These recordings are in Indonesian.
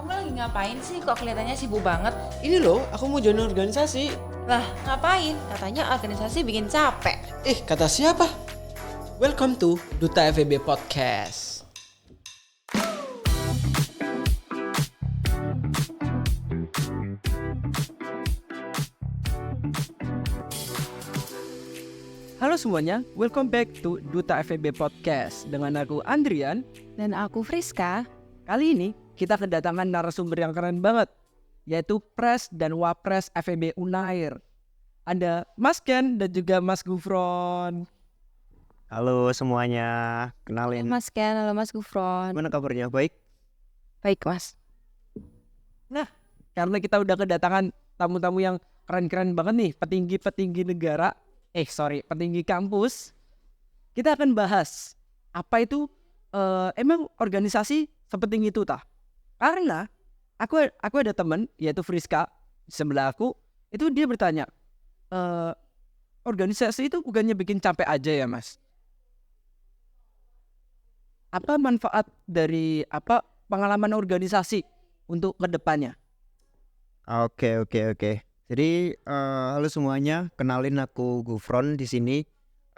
Kamu lagi ngapain sih? Kok kelihatannya sibuk banget? Ini loh, aku mau join organisasi. Lah, ngapain? Katanya organisasi bikin capek. Kata siapa? Welcome to Duta FEB Podcast. Halo semuanya, welcome back to Duta FEB Podcast dengan aku Andrian. Dan aku Friska. Kali ini kita kedatangan narasumber yang keren banget, yaitu Pres dan Wapres FEB Unair. Ada Mas Ken dan juga Mas Gufron. Halo semuanya, kenalin. Mas Ken, halo Mas Gufron. Gimana kabarnya? Baik? Baik, Mas. Nah, karena kita udah kedatangan tamu-tamu yang keren-keren banget nih, petinggi-petinggi negara, petinggi kampus, kita akan bahas apa itu emang organisasi sepenting itu tah? Karena aku ada teman yaitu Friska di sebelah aku, itu dia bertanya, organisasi itu bukannya bikin capek aja ya Mas? Apa manfaat dari pengalaman organisasi untuk kedepannya? Oke. Jadi halo semuanya, kenalin aku Gufron di sini.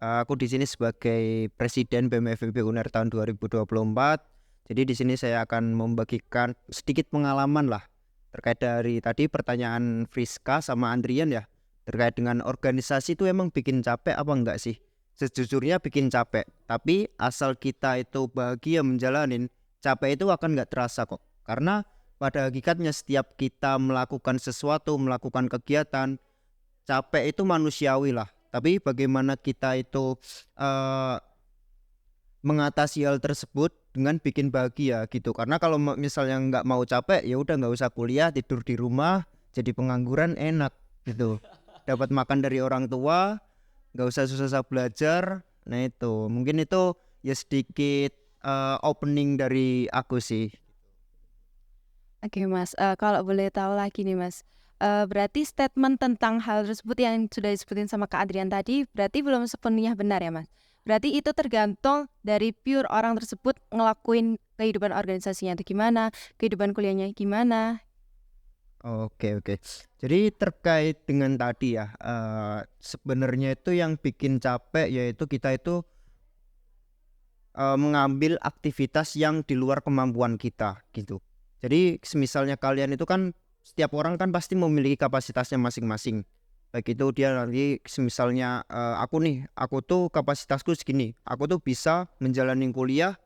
Aku di sini sebagai Presiden BEM FEB Unair tahun 2024. Jadi di sini saya akan membagikan sedikit pengalaman lah terkait dari tadi pertanyaan Friska sama Andrian ya, terkait dengan organisasi itu emang bikin capek apa enggak sih? Sejujurnya bikin capek, tapi asal kita itu bahagia menjalanin, capek itu akan enggak terasa kok. Karena pada hakikatnya setiap kita melakukan sesuatu, melakukan kegiatan, capek itu manusiawi lah. Tapi bagaimana kita itu mengatasi hal tersebut dengan bikin bahagia gitu. Karena kalau misalnya nggak mau capek, ya udah nggak usah kuliah, tidur di rumah, jadi pengangguran enak gitu. Dapat makan dari orang tua, nggak usah susah-susah belajar. Nah itu, mungkin itu ya sedikit opening dari aku sih. Oke, Mas. Kalau boleh tahu lagi nih, Mas. Berarti statement tentang hal tersebut yang sudah disebutin sama Kak Adrian tadi, berarti belum sepenuhnya benar ya, Mas? Berarti itu tergantung dari pure orang tersebut ngelakuin kehidupan organisasinya itu gimana, kehidupan kuliahnya gimana. Oke. Jadi terkait dengan tadi ya, sebenarnya itu yang bikin capek yaitu kita itu mengambil aktivitas yang di luar kemampuan kita gitu. Jadi misalnya kalian itu kan setiap orang kan pasti memiliki kapasitasnya masing-masing. Baik itu dia nanti misalnya aku tuh kapasitasku segini. Aku tuh bisa menjalani kuliah,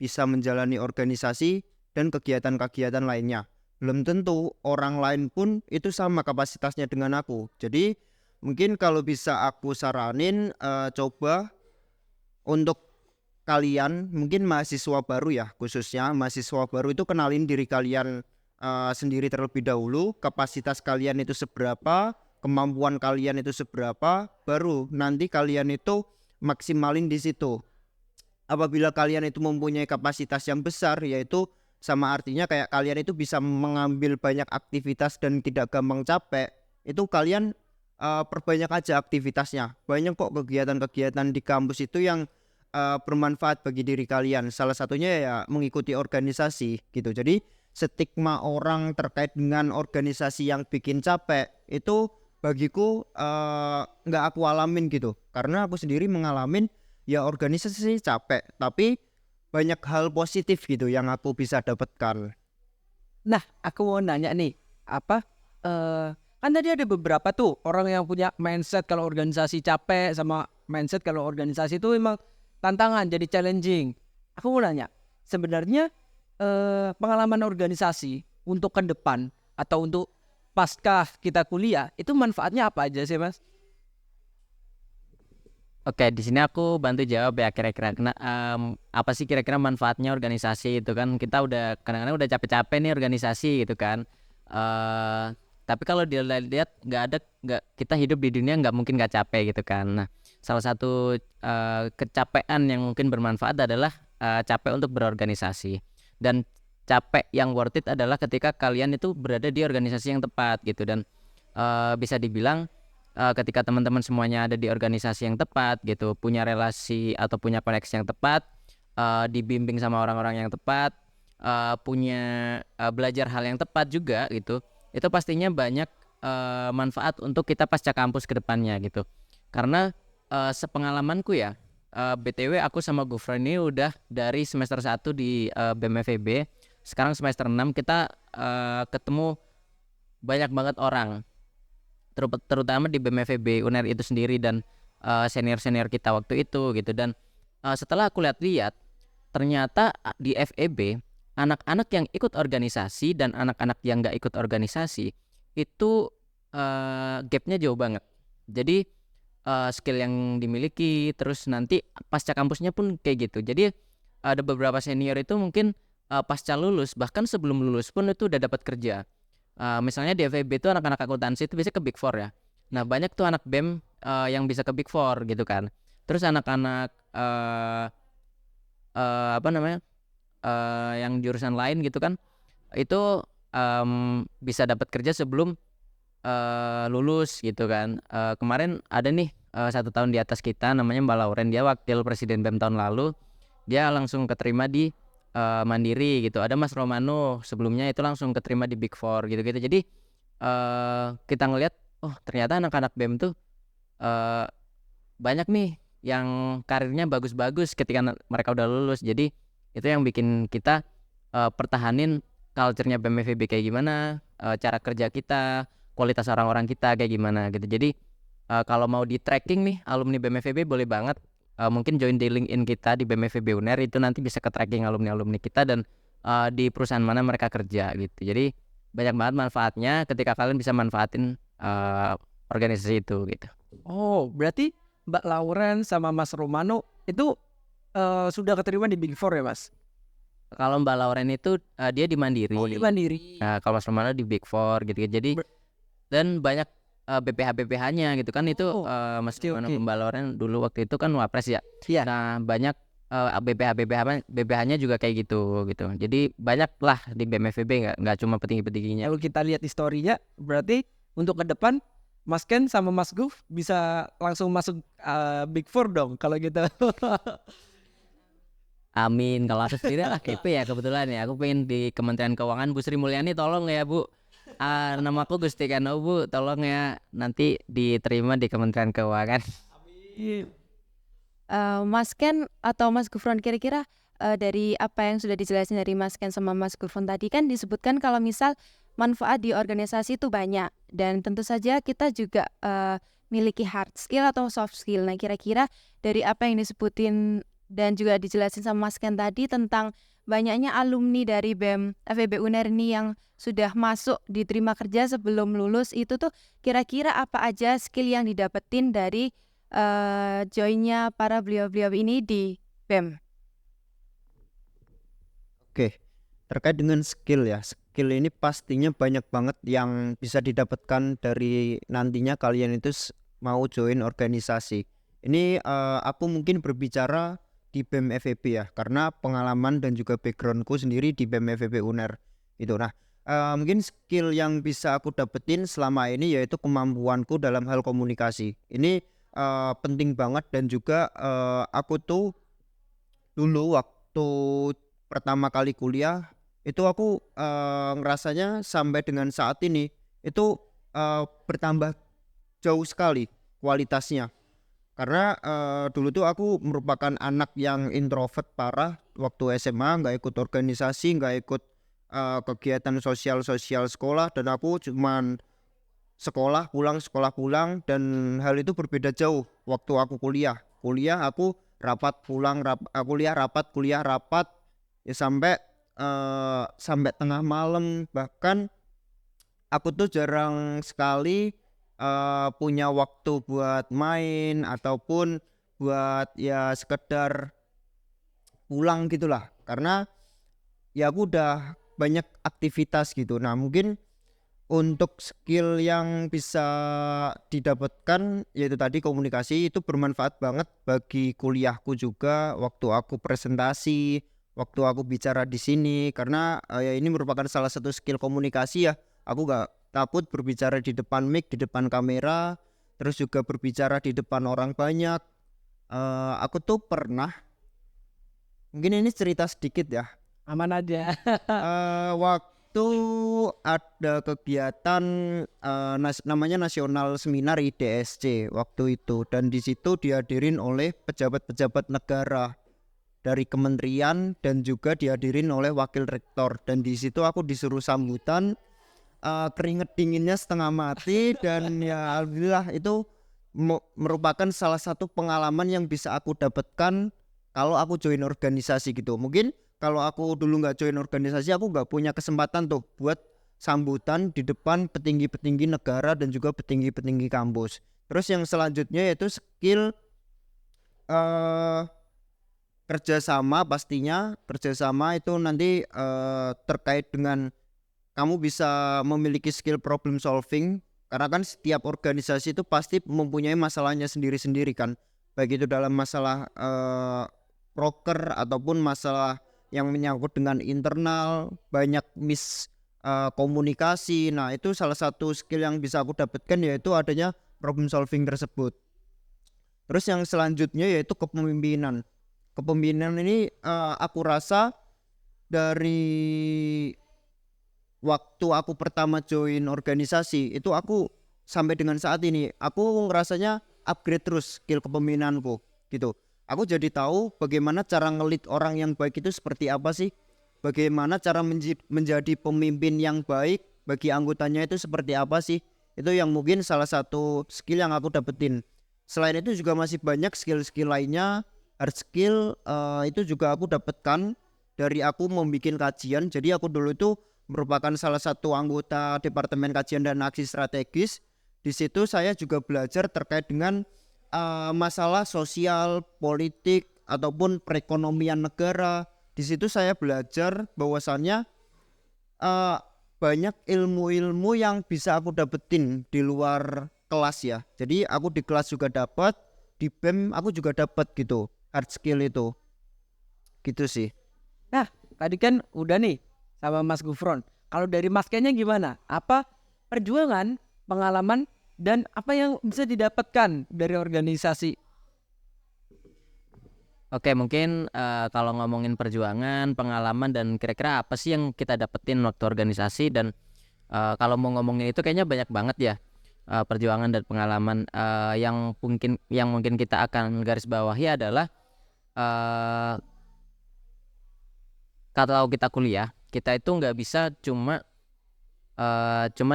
bisa menjalani organisasi dan kegiatan-kegiatan lainnya. Belum tentu orang lain pun itu sama kapasitasnya dengan aku. Jadi mungkin kalau bisa aku saranin coba untuk kalian mungkin mahasiswa baru ya, khususnya mahasiswa baru itu kenalin diri kalian sendiri terlebih dahulu, kapasitas kalian itu seberapa, kemampuan kalian itu seberapa, baru nanti kalian itu maksimalin di situ. Apabila kalian itu mempunyai kapasitas yang besar, yaitu sama artinya kayak kalian itu bisa mengambil banyak aktivitas dan tidak gampang capek, itu kalian perbanyak aja aktivitasnya. Banyak kok kegiatan-kegiatan di kampus itu yang bermanfaat bagi diri kalian. Salah satunya ya mengikuti organisasi gitu. Jadi stigma orang terkait dengan organisasi yang bikin capek itu bagiku nggak aku alamin gitu. Karena aku sendiri mengalamin ya organisasi capek, tapi banyak hal positif gitu yang aku bisa dapatkan. Nah, aku mau nanya nih, kan tadi ada beberapa tuh orang yang punya mindset kalau organisasi capek sama mindset kalau organisasi itu emang tantangan, jadi challenging. Aku mau nanya, sebenarnya pengalaman organisasi untuk ke depan atau untuk pasca kita kuliah itu manfaatnya apa aja sih, Mas? Oke, di sini aku bantu jawab ya kira-kira apa sih kira-kira manfaatnya organisasi itu kan kita udah kadang-kadang udah capek-capek nih organisasi gitu kan. Tapi kalau dilihat nggak kita hidup di dunia nggak mungkin nggak capek gitu kan. Nah, salah satu kecapean yang mungkin bermanfaat adalah capek untuk berorganisasi, dan capek yang worth it adalah ketika kalian itu berada di organisasi yang tepat gitu, dan bisa dibilang ketika teman-teman semuanya ada di organisasi yang tepat gitu, punya relasi atau punya koneksi yang tepat, dibimbing sama orang-orang yang tepat, punya belajar hal yang tepat juga gitu, itu pastinya banyak manfaat untuk kita pasca kampus ke depannya gitu. Karena sepengalamanku ya, BTW aku sama Gufron ini udah dari semester 1 di BEM FEB, sekarang semester 6 kita ketemu banyak banget orang, terutama di BEM FEB UNER itu sendiri dan senior-senior kita waktu itu gitu. Dan setelah aku lihat-lihat, ternyata di FEB anak-anak yang ikut organisasi dan anak-anak yang gak ikut organisasi itu gapnya jauh banget. Jadi skill yang dimiliki, terus nanti pasca kampusnya pun kayak gitu. Jadi ada beberapa senior itu mungkin pasca lulus, bahkan sebelum lulus pun itu udah dapat kerja. Misalnya di FEB itu anak-anak akuntansi itu biasanya ke Big Four ya. Nah banyak tuh anak BEM yang bisa ke Big Four gitu kan. Terus anak-anak apa namanya yang jurusan lain gitu kan, itu bisa dapat kerja sebelum lulus gitu kan. Kemarin ada nih 1 tahun di atas kita, namanya Mbak Lauren, dia wakil presiden BEM tahun lalu, dia langsung keterima di Mandiri gitu. Ada Mas Romano sebelumnya itu langsung keterima di Big Four gitu-gitu. Jadi kita ngelihat, oh ternyata anak-anak BEM tuh banyak nih yang karirnya bagus-bagus ketika mereka udah lulus. Jadi itu yang bikin kita pertahanin culture-nya BEM FEB kayak gimana, cara kerja kita, kualitas orang-orang kita kayak gimana gitu. Jadi kalau mau di tracking nih alumni BEM FEB boleh banget mungkin join di LinkedIn kita di BEM FEB UNER, itu nanti bisa ke tracking alumni-alumni kita dan di perusahaan mana mereka kerja gitu. Jadi banyak banget manfaatnya ketika kalian bisa manfaatin organisasi itu gitu. Oh, berarti Mbak Lauren sama Mas Romano itu sudah keterima di Big Four ya, Mas? Kalau Mbak Lauren itu dia di Mandiri. Oh, di Mandiri. Nah, kalau Mas Romano di Big Four gitu. Jadi dan banyak BPH-BPH-nya gitu kan, itu Mas Romano Mbak Lauren dulu waktu itu kan wapres ya. Iya. Nah, banyak BPH-BPH-nya juga kayak gitu. Jadi banyak lah di BEM FEB, nggak cuma petinggi-petingginya. Kalau kita lihat historinya, berarti untuk ke depan Mas Ken sama Mas Guf bisa langsung masuk Big Four dong kalau gitu. Amin. Kalau aku sendiri itu ya kebetulan ya, aku pengen di Kementerian Keuangan. Bu Sri Mulyani tolong ya Bu, nama aku Gusti Kano Bu, tolong ya nanti diterima di Kementerian Keuangan. Mas Ken atau Mas Gufron, kira-kira dari apa yang sudah dijelasin dari Mas Ken sama Mas Gufron tadi kan disebutkan kalau misal manfaat di organisasi itu banyak, dan tentu saja kita juga miliki hard skill atau soft skill. Nah kira-kira dari apa yang disebutin dan juga dijelasin sama Mas Ken tadi tentang banyaknya alumni dari BEM FEB UNER ini yang sudah masuk diterima kerja sebelum lulus, itu tuh kira-kira apa aja skill yang didapetin dari joinnya para beliau-beliau ini di BEM? Oke, terkait dengan skill ya, skill ini pastinya banyak banget yang bisa didapatkan dari nantinya kalian itu mau join organisasi. Ini aku mungkin berbicara di BEM FEB ya, karena pengalaman dan juga backgroundku sendiri di BEM FEB UNER itu. Nah, mungkin skill yang bisa aku dapetin selama ini yaitu kemampuanku dalam hal komunikasi. Ini penting banget, dan juga aku tuh dulu waktu pertama kali kuliah itu aku ngerasanya sampai dengan saat ini itu bertambah jauh sekali kualitasnya. Karena dulu tuh aku merupakan anak yang introvert parah waktu SMA, nggak ikut organisasi, nggak ikut kegiatan sosial sekolah, dan aku cuman sekolah pulang, dan hal itu berbeda jauh waktu aku kuliah aku rapat pulang, kuliah rapat ya, sampai tengah malam. Bahkan aku tuh jarang sekali punya waktu buat main ataupun buat ya sekedar pulang gitulah, karena ya aku udah banyak aktivitas gitu. Nah mungkin untuk skill yang bisa didapatkan yaitu tadi komunikasi, itu bermanfaat banget bagi kuliahku juga waktu aku presentasi, waktu aku bicara di sini, karena ya ini merupakan salah satu skill komunikasi ya. Aku gak takut berbicara di depan mic, di depan kamera, terus juga berbicara di depan orang banyak. Aku tuh pernah, mungkin ini cerita sedikit ya, Aman aja. Waktu ada kegiatan namanya Nasional Seminar IDSC waktu itu, dan di situ dihadirin oleh pejabat-pejabat negara dari kementerian dan juga dihadirin oleh wakil rektor, dan di situ aku disuruh sambutan, keringet dinginnya setengah mati dan ya alhamdulillah itu merupakan salah satu pengalaman yang bisa aku dapatkan kalau aku join organisasi gitu. Mungkin kalau aku dulu nggak join organisasi, aku nggak punya kesempatan tuh buat sambutan di depan petinggi-petinggi negara dan juga petinggi-petinggi kampus. Terus yang selanjutnya yaitu skill kerjasama. Pastinya kerjasama itu nanti terkait dengan kamu bisa memiliki skill problem solving, karena kan setiap organisasi itu pasti mempunyai masalahnya sendiri-sendiri kan, baik itu dalam masalah proker ataupun masalah yang menyangkut dengan internal, banyak komunikasi. Nah itu salah satu skill yang bisa aku dapatkan, yaitu adanya problem solving tersebut. Terus yang selanjutnya yaitu kepemimpinan. Kepemimpinan ini aku rasa dari waktu aku pertama join organisasi itu, aku sampai dengan saat ini aku ngerasanya upgrade terus skill kepemimpinanku gitu. Aku jadi tahu bagaimana cara ngelit orang yang baik itu seperti apa sih, bagaimana cara menjadi pemimpin yang baik bagi anggotanya itu seperti apa sih. Itu yang mungkin salah satu skill yang aku dapetin. Selain itu juga masih banyak skill-skill lainnya. Hard skill itu juga aku dapatkan dari aku membuat kajian. Jadi aku dulu itu merupakan salah satu anggota Departemen Kajian dan Aksi Strategis. Di situ saya juga belajar terkait dengan masalah sosial, politik ataupun perekonomian negara. Di situ saya belajar bahwasannya banyak ilmu-ilmu yang bisa aku dapetin di luar kelas ya. Jadi aku di kelas juga dapat, di BEM aku juga dapat gitu, hard skill itu. Gitu sih. Nah, tadi kan udah nih sama Mas Gufron. Kalau dari Mas Kennya gimana? Apa perjuangan, pengalaman, dan apa yang bisa didapatkan dari organisasi? Oke, mungkin kalau ngomongin perjuangan, pengalaman, dan kira-kira apa sih yang kita dapetin waktu organisasi, dan kalau mau ngomongin itu kayaknya banyak banget ya, perjuangan dan pengalaman. Yang mungkin kita akan garis bawahi adalah kalau kita kuliah, kita itu nggak bisa cuma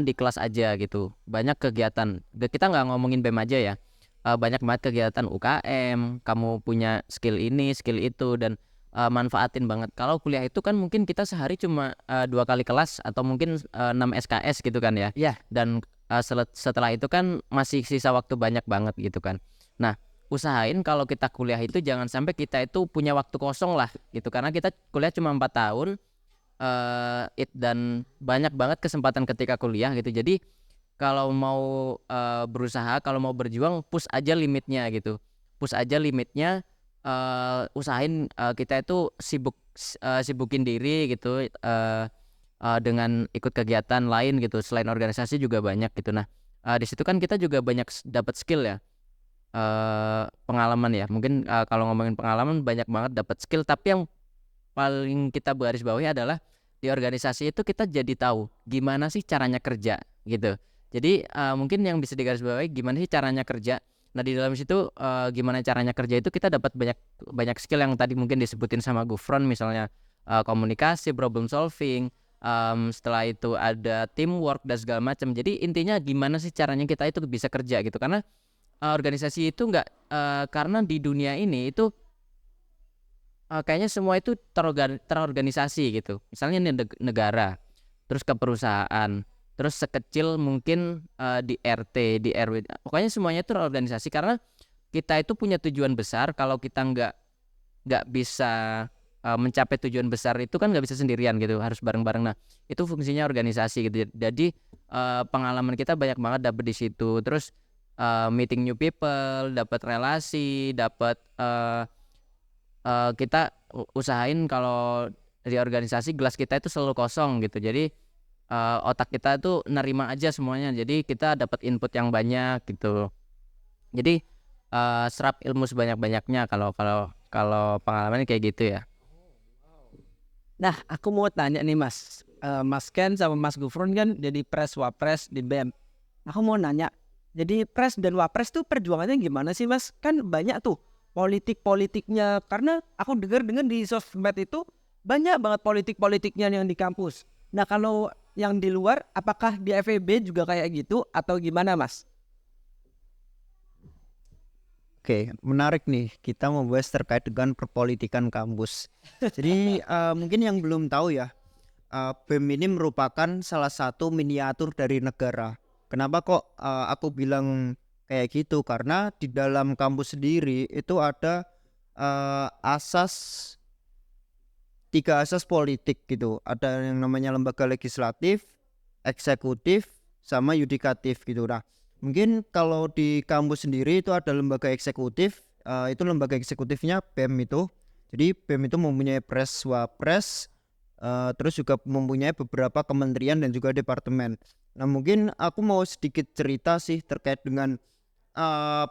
di kelas aja gitu. Banyak kegiatan. Kita nggak ngomongin BEM aja ya. Banyak banget kegiatan UKM. Kamu punya skill ini, skill itu, dan manfaatin banget. Kalau kuliah itu kan mungkin kita sehari cuma 2 kali kelas atau mungkin 6 SKS gitu kan ya. Ya. Dan setelah itu kan masih sisa waktu banyak banget gitu kan. Nah, usahain kalau kita kuliah itu jangan sampai kita itu punya waktu kosong lah gitu, karena kita kuliah cuma 4 tahun. Dan banyak banget kesempatan ketika kuliah gitu. Jadi kalau mau berusaha, kalau mau berjuang, push aja limitnya gitu. Push aja limitnya, usahain kita itu sibukin diri gitu, dengan ikut kegiatan lain gitu. Selain organisasi juga banyak gitu. Nah, di situ kan kita juga banyak dapat skill ya. Pengalaman ya. Mungkin kalau ngomongin pengalaman banyak banget dapat skill, tapi yang paling kita garis bawahi adalah di organisasi itu kita jadi tahu gimana sih caranya kerja gitu. Jadi mungkin yang bisa digarisbawahi gimana sih caranya kerja. Nah, di dalam situ gimana caranya kerja itu kita dapat banyak skill yang tadi mungkin disebutin sama Gufron, misalnya komunikasi, problem solving, setelah itu ada teamwork dan segala macam. Jadi intinya gimana sih caranya kita itu bisa kerja gitu, karena organisasi itu nggak karena di dunia ini itu kayaknya semua itu terorganisasi gitu. Misalnya negara, terus ke perusahaan, terus sekecil mungkin di RT, di RW. Pokoknya semuanya itu terorganisasi karena kita itu punya tujuan besar. Kalau kita nggak bisa mencapai tujuan besar itu kan nggak bisa sendirian gitu, harus bareng-bareng. Nah, itu fungsinya organisasi gitu. Jadi pengalaman kita banyak banget dapet di situ. Terus meeting new people, dapat relasi, dapat kita usahain kalau di organisasi gelas kita itu selalu kosong gitu. Jadi otak kita tuh nerima aja semuanya. Jadi kita dapat input yang banyak gitu. Jadi serap ilmu sebanyak-banyaknya kalau pengalaman kayak gitu ya. Nah, aku mau tanya nih Mas, Mas Ken sama Mas Gufron kan jadi pres wapres di BEM. Aku mau nanya, jadi pres dan wapres tuh perjuangannya gimana sih Mas? Kan banyak tuh politik-politiknya, karena aku dengar di sosmed itu banyak banget politik-politiknya yang di kampus. Nah, kalau yang di luar, apakah di FEB juga kayak gitu atau gimana Mas? Oke, menarik nih kita membahas terkait dengan perpolitikan kampus. Jadi mungkin yang belum tahu ya, BEM ini merupakan salah satu miniatur dari negara. Kenapa kok aku bilang kayak gitu? Karena di dalam kampus sendiri itu ada asas 3 asas politik gitu. Ada yang namanya lembaga legislatif, eksekutif, sama yudikatif gitu. Nah, mungkin kalau di kampus sendiri itu ada lembaga eksekutif, itu lembaga eksekutifnya BEM itu. Jadi BEM itu mempunyai pres wapres, terus juga mempunyai beberapa kementerian dan juga departemen. Nah, mungkin aku mau sedikit cerita sih terkait dengan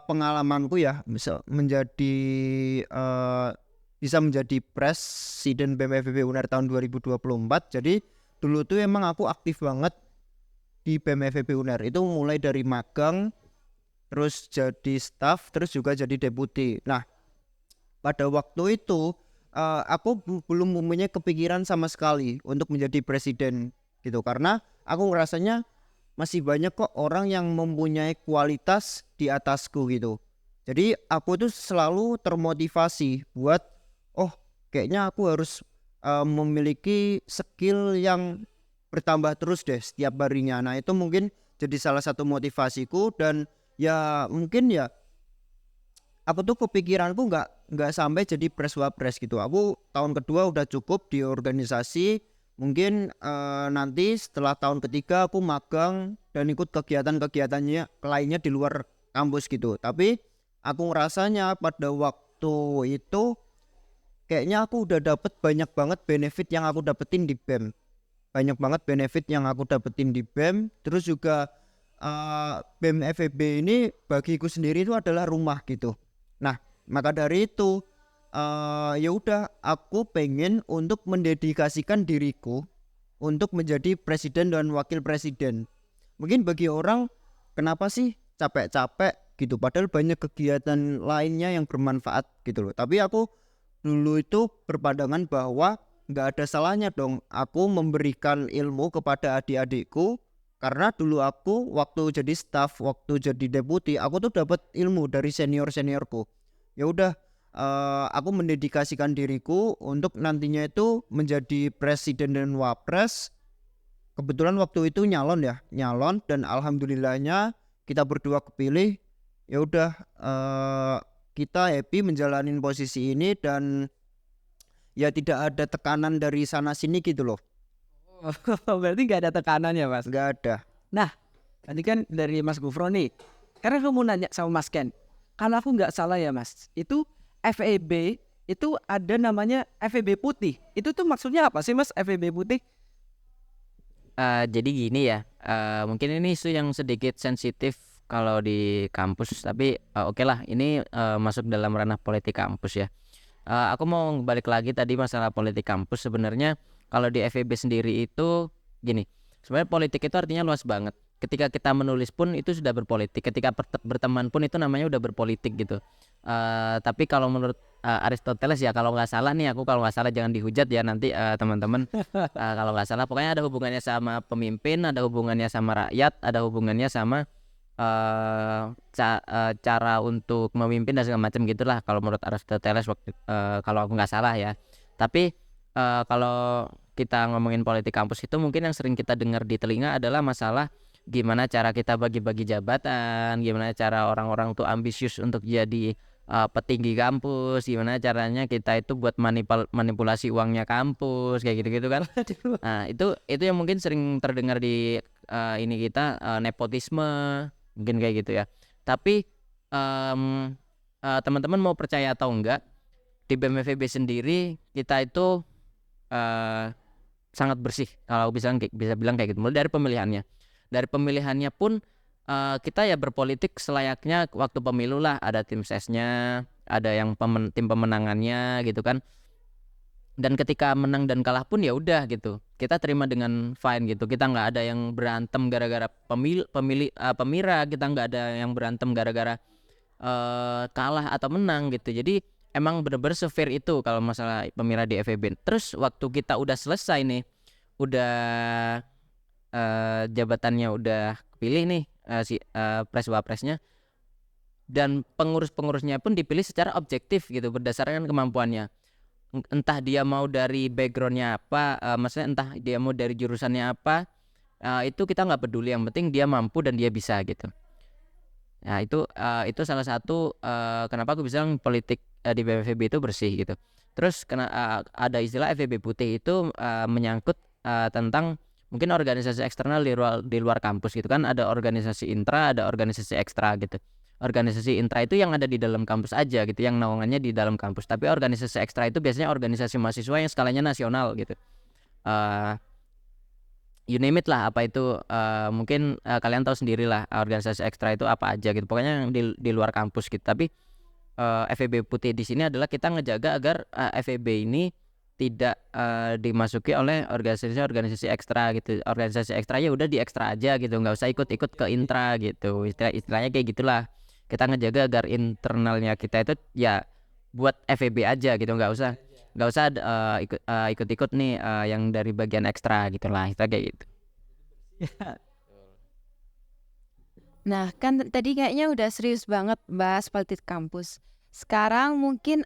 pengalamanku ya bisa menjadi presiden BEM FEB UNER tahun 2024. Jadi dulu tuh emang aku aktif banget di BEM FEB UNER, itu mulai dari magang, terus jadi staff, terus juga jadi deputi. Nah, pada waktu itu aku belum mempunyai kepikiran sama sekali untuk menjadi presiden gitu, karena aku ngerasanya masih banyak kok orang yang mempunyai kualitas di atasku gitu. Jadi aku tuh selalu termotivasi buat kayaknya aku harus memiliki skill yang bertambah terus deh setiap harinya. Nah, itu mungkin jadi salah satu motivasiku, dan ya mungkin ya aku tuh kepikiranku nggak sampai jadi pres wapres gitu. Aku tahun kedua udah cukup di organisasi. Mungkin nanti setelah tahun ketiga aku magang dan ikut kegiatan-kegiatannya lainnya di luar kampus gitu. Tapi aku ngerasanya pada waktu itu kayaknya aku udah dapet banyak banget benefit yang aku dapetin di BEM. Banyak banget benefit yang aku dapetin di BEM. Terus juga BEM FEB ini bagiku sendiri itu adalah rumah gitu. Nah, maka dari itu ya udah aku pengen untuk mendedikasikan diriku untuk menjadi presiden dan wakil presiden. Mungkin bagi orang, kenapa sih capek-capek gitu, padahal banyak kegiatan lainnya yang bermanfaat gitu loh. Tapi aku dulu itu berpandangan bahwa nggak ada salahnya dong aku memberikan ilmu kepada adik-adikku, karena dulu aku waktu jadi staff, waktu jadi deputi, aku tuh dapat ilmu dari senior-seniorku. Ya udah, aku mendedikasikan diriku untuk nantinya itu menjadi presiden dan wapres. Kebetulan waktu itu nyalon dan alhamdulillahnya kita berdua kepilih. Ya udah, kita happy menjalanin posisi ini, dan ya tidak ada tekanan dari sana sini gitu loh. Berarti nggak ada tekanan ya Mas? Nggak ada. Nah, tadi kan dari Mas Gufron nih, karena aku mau nanya sama Mas Ken, kalau aku nggak salah ya Mas, itu FEB itu ada namanya FEB putih. Itu tuh maksudnya apa sih Mas, FEB putih? Jadi gini ya, mungkin ini isu yang sedikit sensitif kalau di kampus, tapi oke lah, ini masuk dalam ranah politik kampus ya. Aku mau balik lagi tadi masalah politik kampus. Sebenarnya kalau di FEB sendiri itu gini, sebenarnya politik itu artinya luas banget. Ketika kita menulis pun itu sudah berpolitik, ketika berteman pun itu namanya udah berpolitik gitu. Tapi kalau menurut Aristoteles ya, kalau nggak salah nih, aku kalau nggak salah jangan dihujat ya nanti teman-teman. Kalau nggak salah pokoknya ada hubungannya sama pemimpin, ada hubungannya sama rakyat, ada hubungannya sama cara untuk memimpin dan segala macam gitulah kalau menurut Aristoteles waktu kalau aku nggak salah ya. Tapi kalau kita ngomongin politik kampus itu mungkin yang sering kita dengar di telinga adalah masalah gimana cara kita bagi-bagi jabatan, gimana cara orang-orang tuh ambisius untuk jadi petinggi kampus, gimana caranya kita itu buat manipulasi uangnya kampus kayak gitu-gitu kan. Nah, itu yang mungkin sering terdengar di ini kita nepotisme mungkin kayak gitu ya. Tapi teman-teman mau percaya atau enggak, di BMFB sendiri kita itu sangat bersih kalau bisa bilang kayak gitu. Mulai dari pemilihannya pun kita ya berpolitik selayaknya waktu pemilu lah, ada tim sesnya, ada yang tim pemenangannya gitu kan. Dan ketika menang dan kalah pun ya udah gitu, kita terima dengan fine gitu. Kita nggak ada yang berantem gara-gara pemira, kita nggak ada yang berantem gara-gara kalah atau menang gitu. Jadi emang bener-bener se-fair itu kalau masalah pemira di FEB. Terus waktu kita udah selesai nih, udah jabatannya udah kepilih nih, pres wapresnya, dan pengurus-pengurusnya pun dipilih secara objektif gitu berdasarkan kemampuannya. Entah dia mau dari backgroundnya apa, maksudnya entah dia mau dari jurusannya apa, itu kita nggak peduli, yang penting dia mampu dan dia bisa gitu. Nah itu salah satu kenapa aku bilang politik di FEB itu bersih gitu. Terus ada istilah FEB putih itu menyangkut tentang mungkin organisasi eksternal di luar kampus gitu kan. Ada organisasi intra, ada organisasi ekstra gitu. Organisasi intra itu yang ada di dalam kampus aja gitu, yang naungannya di dalam kampus. Tapi organisasi ekstra itu biasanya organisasi mahasiswa yang skalanya nasional gitu. You name it lah, apa itu, mungkin kalian tahu sendiri lah organisasi ekstra itu apa aja gitu. Pokoknya yang di luar kampus gitu. Tapi FEB putih di sini adalah kita ngejaga agar FEB ini tidak dimasuki oleh organisasi ekstra gitu. Organisasi ekstra ya udah di ekstra aja gitu, nggak usah ikut-ikut ke intra gitu. Istilahnya kayak gitulah. Kita ngejaga agar internalnya kita itu ya buat FEB aja gitu, nggak usah ikut-ikut nih yang dari bagian ekstra gitulah, itu kayak gitu. Nah, kan tadi kayaknya udah serius banget bahas politik kampus. Sekarang mungkin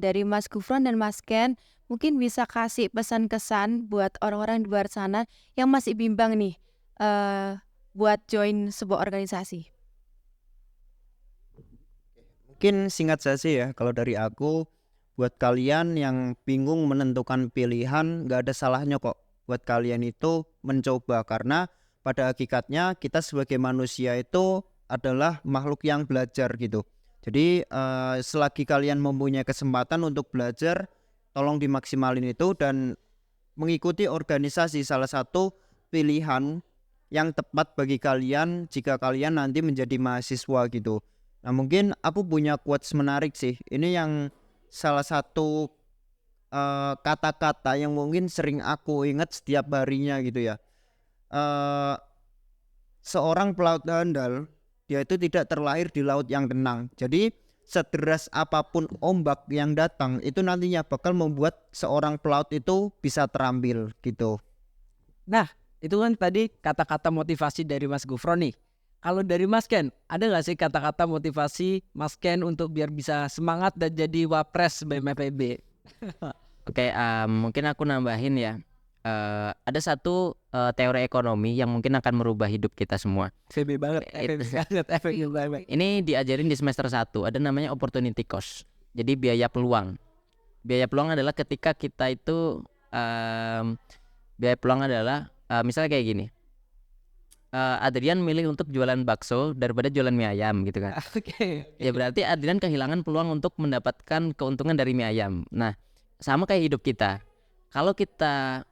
dari Mas Gufron dan Mas Ken mungkin bisa kasih pesan kesan buat orang-orang di luar sana yang masih bimbang nih buat join sebuah organisasi. Mungkin singkat saja ya, kalau dari aku, buat kalian yang bingung menentukan pilihan, gak ada salahnya kok buat kalian itu mencoba. Karena pada hakikatnya kita sebagai manusia itu adalah makhluk yang belajar gitu. Jadi selagi kalian mempunyai kesempatan untuk belajar, tolong dimaksimalin itu dan mengikuti organisasi, salah satu pilihan yang tepat bagi kalian jika kalian nanti menjadi mahasiswa gitu. Nah mungkin aku punya quotes menarik sih. Ini yang salah satu kata-kata yang mungkin sering aku ingat setiap harinya gitu ya. Seorang pelaut handal, dia itu tidak terlahir di laut yang tenang. Jadi sederas apapun ombak yang datang, itu nantinya bakal membuat seorang pelaut itu bisa terampil gitu. Nah, itu kan tadi kata-kata motivasi dari Mas Gufron nih. Kalau dari Mas Ken, ada nggak sih kata-kata motivasi Mas Ken untuk biar bisa semangat dan jadi wapres BMFEB? Oke, mungkin aku nambahin ya. Ada satu teori ekonomi yang mungkin akan merubah hidup kita semua. FEB banget, FEB banget. Ini diajarin di semester 1, ada namanya opportunity cost. Jadi biaya peluang. Biaya peluang adalah ketika kita itu biaya peluang adalah misalnya kayak gini. Adrian milih untuk jualan bakso daripada jualan mie ayam gitu kan. Oke. Ya berarti Adrian kehilangan peluang untuk mendapatkan keuntungan dari mie ayam. Nah, sama kayak hidup kita. Kalau kita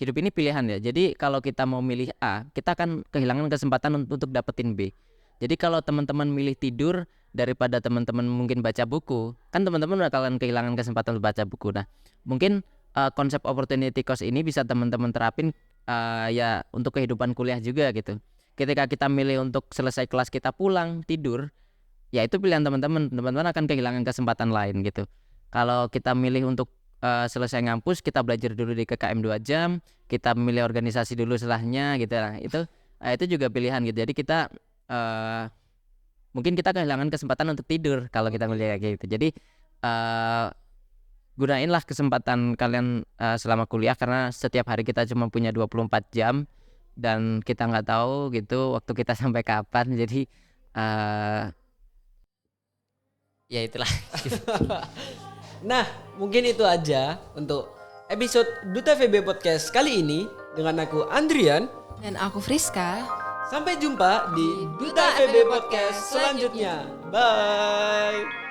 hidup ini pilihan ya. Jadi kalau kita mau milih A, kita akan kehilangan kesempatan untuk dapetin B. Jadi kalau teman-teman milih tidur daripada teman-teman mungkin baca buku, kan teman-teman bakalan kehilangan kesempatan untuk baca buku. Nah, mungkin konsep opportunity cost ini bisa teman-teman terapin ya untuk kehidupan kuliah juga gitu. Ketika kita milih untuk selesai kelas kita pulang tidur, ya itu pilihan teman-teman. Teman-teman akan kehilangan kesempatan lain gitu. Kalau kita milih untuk selesai ngampus, kita belajar dulu di KKM 2 jam, kita milih organisasi dulu setelahnya gitu lah. Itu juga pilihan gitu. Jadi kita mungkin kita kehilangan kesempatan untuk tidur kalau kita milih kayak gitu. Jadi gunainlah kesempatan kalian selama kuliah, karena setiap hari kita cuma punya 24 jam dan kita nggak tahu gitu waktu kita sampai kapan. Jadi ya itulah. Nah, mungkin itu aja untuk episode Duta FEB Podcast kali ini dengan aku Andrian. Dan aku Friska. Sampai jumpa di Duta FEB Podcast selanjutnya. Bye.